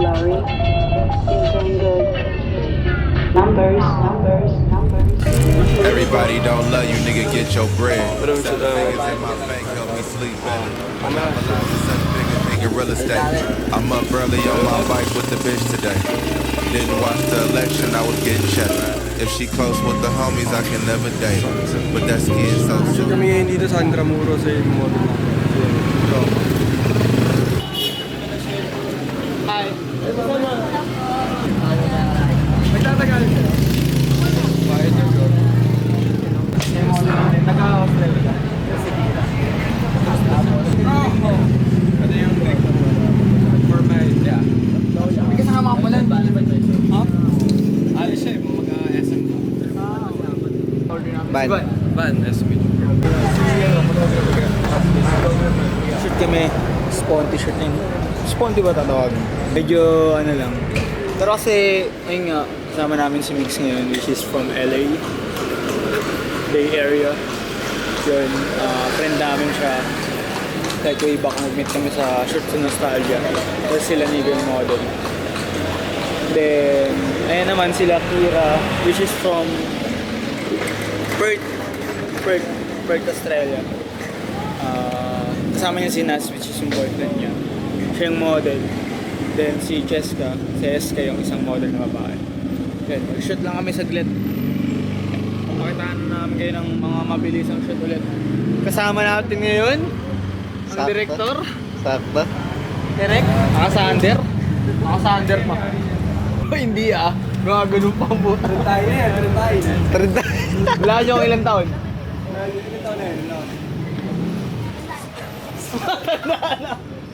glory. Things going good. Numbers, numbers, numbers. Everybody don't love you, nigga, get your bread. Seven figures in my bank, help me sleep better. Monopolizing such bigger thinking real estate. I'm up early on my bike with the bitch today. Didn't watch the election, I was getting checked. If she close with the homies, I can never date. But that's getting so So kami ngayon dito sa Intramuros sa model natin. Hi. May tatagalin ka? Bakit yung bro? Yung model natin, nag-Australia. Ano yung break? For my, yeah. Hindi ka mga pulan. Ha? Alis siya, mag-SM. Van, SM. Shoot kami, sponty shoot yun. Sponty ba tatawagin? Medyo ano lang. Pero kasi, ayun nga, kasama namin si Mix ngayon, which is from LA. Bay Area. Yun, friend namin siya. Like way back, nag-meet kami sa Shoot sa Nostalgia. Tapos sila Nigel Model. Then, ayan naman sila Kira, which is from Perth, Australia. Kasama niya si Nas, which is yung boyfriend niya. Siya yung model. Then si Cheska, si SK yung isang model na babae. Yan, mag-shoot lang kami saglit. Pakitaan namin kayo ng mga mabilisang shoot ulit. Kasama natin ngayon, ang Sakto. director. Sakto. Direct? Naka-sander? Naka-sander pa. Oh, hindi ah. Mga ganun pa ang buta. Tayo na yan, ano tayo? Wala nyo ilang taon? Ilan taon na yun?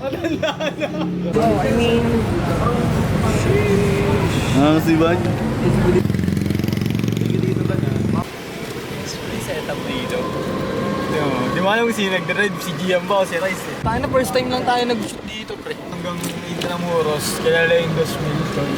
I mean, Si Van. Setup dito. Di mo alam kung sino nag-drive, si Gian ba o si Rice eh. Tayo na first time lang tayo nag-shoot dito pre. Hanggang Intramuros, kilala yung Dos Milton.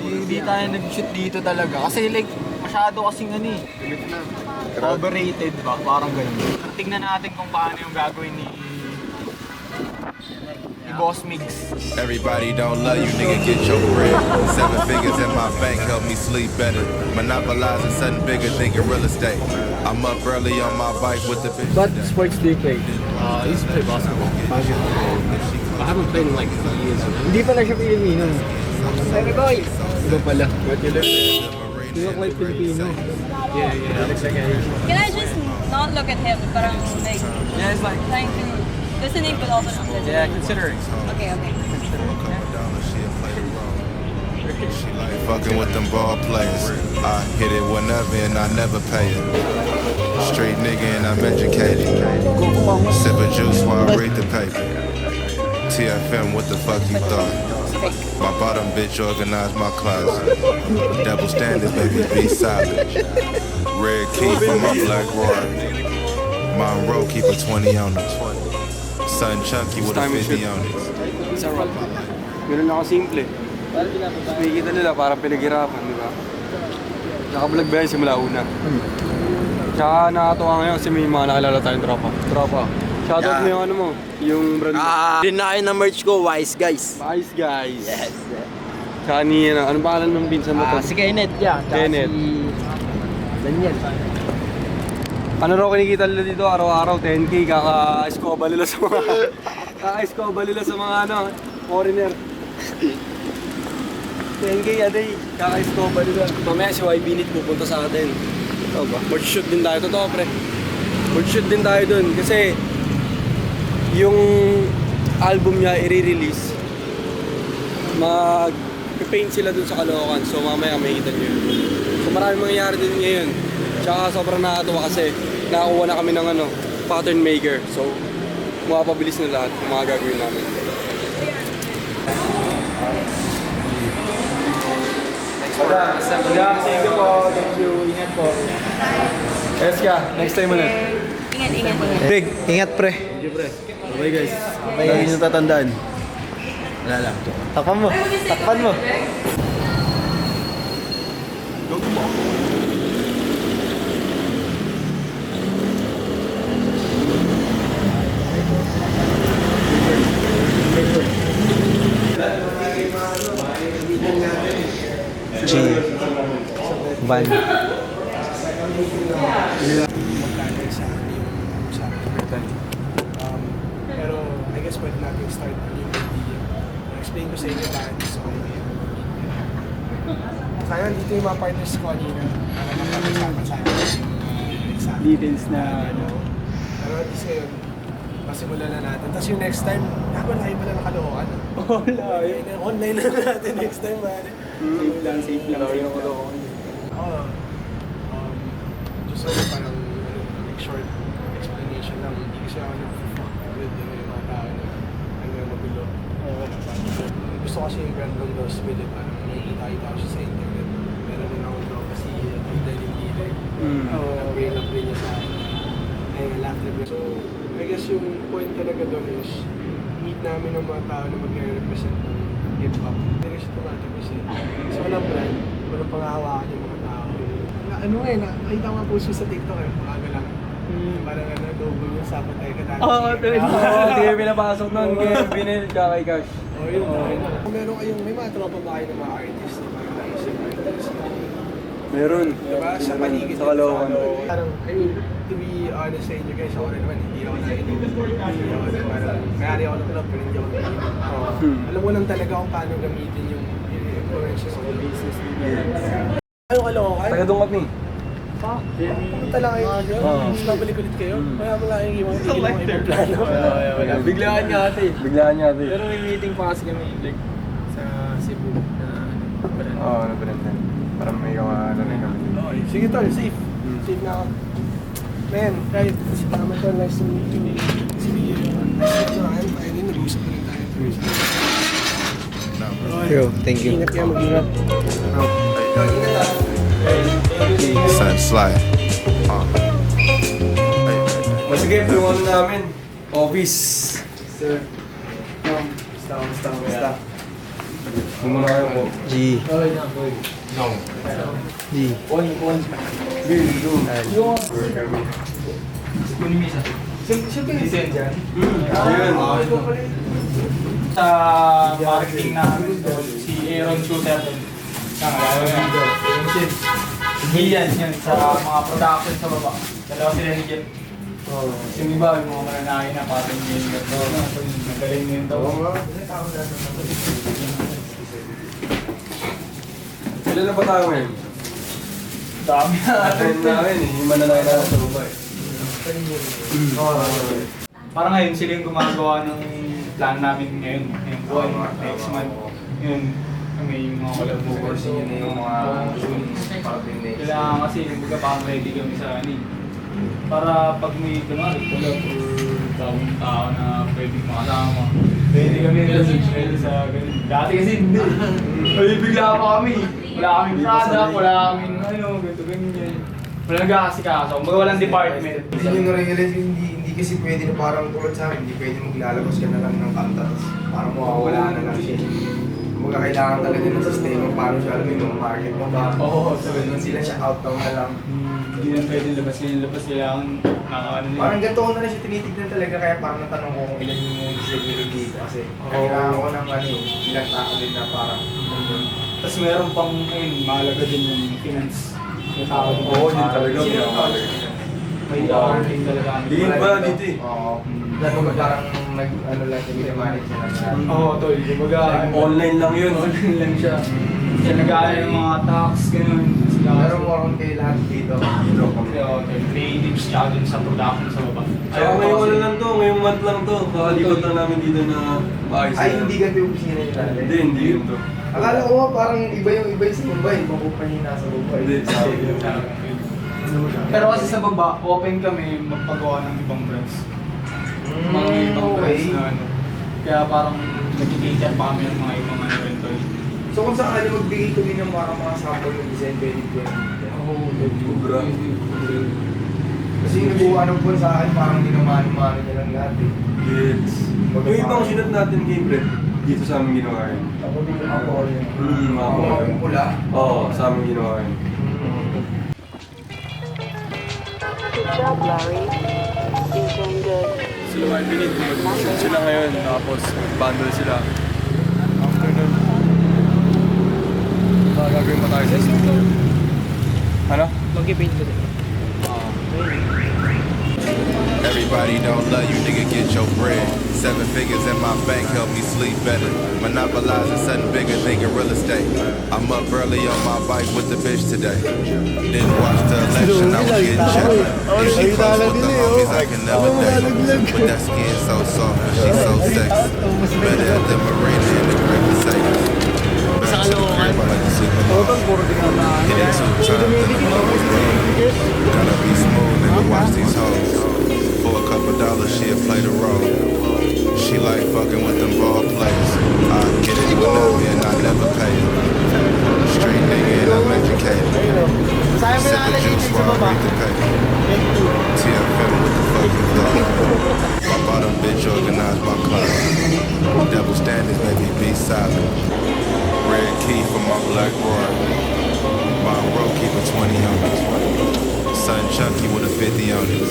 Hindi tayo nag-shoot dito talaga kasi like masyado kasing ano eh. Overrated ba? Parang ganun. Tingnan natin kung paano yung gagawin ni Boss Mix. Everybody don't love you, nigga, get your bread. Seven figures in my bank, help me sleep better. Monopolizing something bigger, thinking real estate. I'm up early on my bike with the bitch. What sports do you play? I used to play basketball. I haven't played in like years. Hindi pala siya Pilipino. Sorry boy! Iba pala. But you live You look like Filipino. Yeah, yeah. Looks like Asian. Can I just not look at him? Parang like Yeah, it's like trying to listening but also not listening. yeah, considering. Okay, okay. She like fucking with them ball players. I hit it whenever and I never pay it. Street nigga and I'm educated. Sip of juice while I read the paper. TFM, what the fuck you thought? My bottom bitch organized my closet. Double standards, baby, be silent. Red key for my black rod. Monroe keep a 20 on it. Son chunky with a 50 on it. Sa rock. Ganun lang kasimple. Nakikita nila parang pinaghirapan, di ba? Nakablog ba yan simula una? Tsaka nakatuwa ngayon kasi may mga nakilala tayong tropa. Shoutout mo yung ano mo, yung brand mo. Din na kayo na merch ko, Wise Guys. Nice guys. Yes. Tsaka ni, ano pangalan ng pinsan mo to? Si Kenneth yan. Kenneth. Daniel. Ano raw kinikita nila dito araw-araw, 10K, kaka-escoba nila sa mga ano, foreigner. 10K a day, kaka-escoba nila. Mamaya si YB Nit pupunta sa atin. Ito ba? Merch shoot din tayo, totoo pre. Merch shoot din tayo dun kasi yung album niya i-release, mag-paint sila dun sa Caloocan, so mamaya makikita nyo yun. So maraming mangyayari din ngayon. Tsaka sobrang nakakatuwa kasi nakakuha na kami ng ano, pattern maker. So, mapapabilis na lahat ng mga gagawin namin. Thanks for thank you po. Thank you. Ingat po. Yes ka, next time ulit. Ingat. Big, ingat pre. Thank you pre. Bye guys. Lagi nyo tatandaan. Wala lang. Takpan mo. G. Van. Pero I guess pwede natin start yung idea. Explain ko sa inyo bakit gusto ko yung kaya dito yung mga partners ko kanina para mapag-usapan sa akin yung exam. Details na ano. Pero at least ngayon, masimulan na natin. Tapos yung next time, wala kayo pala nakalokohan. Wala. Online na natin next time, man. Safe lang, safe lang. Oo. Just so parang like short explanation lang. Hindi kasi ako nag-fuck with yung mga tao na magulo. Gusto kasi yung brand ng Dos Will, parang nakikita ko siya sa internet. Meron din ako daw kasi ang daling dealer. Nag-bring up din niya sa akin. Laugh na So, I guess yung point talaga doon is meet namin ng mga tao na mag-represent ng hip-hop. Hindi siya tumatag-represent. So, walang brand, walang pangahawakan yung mga tao. Ano nga eh, nakita ko nga post sa TikTok eh, mga lang. Parang logo yung sapat tayo ka dati. Oo, hindi kayo pinapasok nun. Kaya binil ka kay Cash. Oh, yun. Kung meron kayong, may mga tropa ba kayo ng mga artist na parang naisip artist? Meron. Diba? Sa paligid. Sa Caloocan. Parang, I mean, to be honest sa inyo guys, ako rin naman, hindi ako naiinom. Hindi ako na parang, mayari ako ng club, pero hindi ako naiinom. Alam mo lang talaga kung paano gamitin yung influences sa business. Ano Caloocan? Taga-dungat ni. Punta lang kayo dyan. Tapos babalik ulit kayo. Kaya mo lang yung ibang plano. Wala. Biglaan niya ate. Biglaan niya ate. Pero may meeting pa kasi kami like sa Cebu na brand. Oo, na-brand din. Parang may gawa na rin kami. Okay. Sige tol, safe. Safe na ako. Man, right. Salamat tol. Nice to meet you. Sige, nice to meet you. Tayo din, nag-uusap na rin tayo. Yo, thank you. Ingat kayo, mag-ingat. Son, slide. Masige, yung ano namin. Office. Sir. Basta. Muna kayo po. G. G. Listen dyan. Ayun. Sa marketing namin doon, si Aaron Shooter doon. Gillian yun sa mga production sa baba. Dalawa sila ni Jeff. Yung iba, yung mga mananahin na parang yung nagaling yun daw. Ilan na ba tayo ngayon? Dami na. Atin namin eh. Yung mananayin na sa baba eh. Parang ngayon sila yung gumagawa ng plan namin ngayon. Ngayong buwan, next month. Yun, kami yung mga collab movers. Yung mga kailangan kasi yung parang ready kami sa ano eh. Para pag may kunwari collab or bagong tao na pwedeng makasama. Ready kami ready sa ganun. Dati kasi hindi. Ay, bigla pa kami. Wala kaming product, wala kaming ano, ganito ganyan. Wala nag-aasikaso, kumbaga walang department. Hindi nyo na-realize yung hindi kasi pwede na parang tulad sa amin, hindi pwede maglalabas ka na lang ng kanta, tapos parang mawawala na lang siya. Kumbaga kailangan talaga ng sistema, paano siya alam yung market mo ba? Oo, so ganun sila siya outbound na lang. Hindi na pwede labas, kailangan nakakaano nila. Parang ganito ko na rin siya tinitignan talaga, kaya parang natanong ko kung ilan yung distributor dito kasi kailangan ko ng ano, ilang tao din na parang Tapos meron pang, ayun, mahalaga din yung finance. Yung tao din. Oo, yun talaga. Sino yung tao? May din talaga. Diin ba dito eh? Oo. Dahil mo parang ano lang, manage na lang. Oo, tol. Kumbaga, Online lang yun. online lang siya. Siya nag-aaral ng mga tax, ganun. Pero more on kayo lahat dito. Creatives tsaka dun sa production sa baba. Ayaw ngayong ano lang to, ngayong month lang to. Kakalipat lang namin dito na maayos. Ay, hindi ganito yung opisina nyo dati. Hindi yun to. Akala ko nga parang iba yung sa Mumbai, ibang kumpanya nasa Mumbai. Hindi, sa akin. Pero kasi sa baba, open kami magpagawa ng ibang brands. Mga ibang brands na ano. Kaya parang nag-cater pa kami ng mga ibang ano rin tol. So kung sakali magbigay ko din ng mga sample ng design, pwede ko yan. Kubra. Kasi yung nagawa ng buwan sa akin, parang dinamano-mano niya lang lahat eh. Yes. Yung ibang sinat natin kay Brett, dito sa amin ginawa rin. Ako din ako rin. Ako Yung pula. Oo, sa amin ginawa rin. Good job, Larry. You're doing good. Sila mga pinit, mag-shoot sila ngayon, tapos mag-bundle sila. After nun, gagawin pa tayo sa studio. Ano? Mag-paint ko din. Everybody don't love you, nigga, get your bread. 7 figures in my bank help me sleep better. Monopolizing something bigger than real estate. I'm up early on my bike with the bitch today. Didn't watch the election, I was getting checked. If she close with the homies, I can never date. But that skin so soft and she so sexy. Better at the marina in the great Mercedes. Back to the crib, I like to sleep alone. Hit it 2 times, then I'm always wrong. Gotta be smooth, nigga, watch these hoes. For a couple dollars, she'll play the role. She like fucking with them ball players. I get it whenever and I never pay it. Street nigga and I'm educated. Sip the juice while I read the paper. TFM with the fucking flow. My bottom bitch organized my club. Double standards, baby, be silent. Red key for my black boy. My road keep a 20 on it. Son chunky with a 50 on it.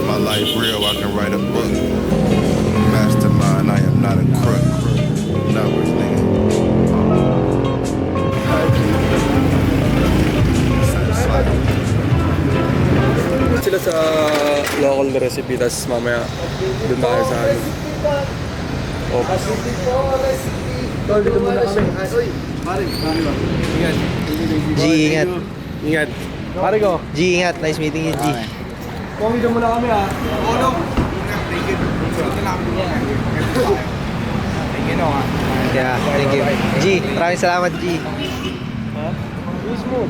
My life real, I can write a book. Mastermind, I am not a crook. Numbers, nigga. Sila sa local recipe, tas mamaya doon tayo sa ano. Oh. G, ingat. Ingat. Pare ko. G, ingat. Nice meeting you, G. Kung dito muna kami ha. Ano? Thank you. Thank you, no, ha? Yeah, thank you. G, maraming salamat, G. Mismo.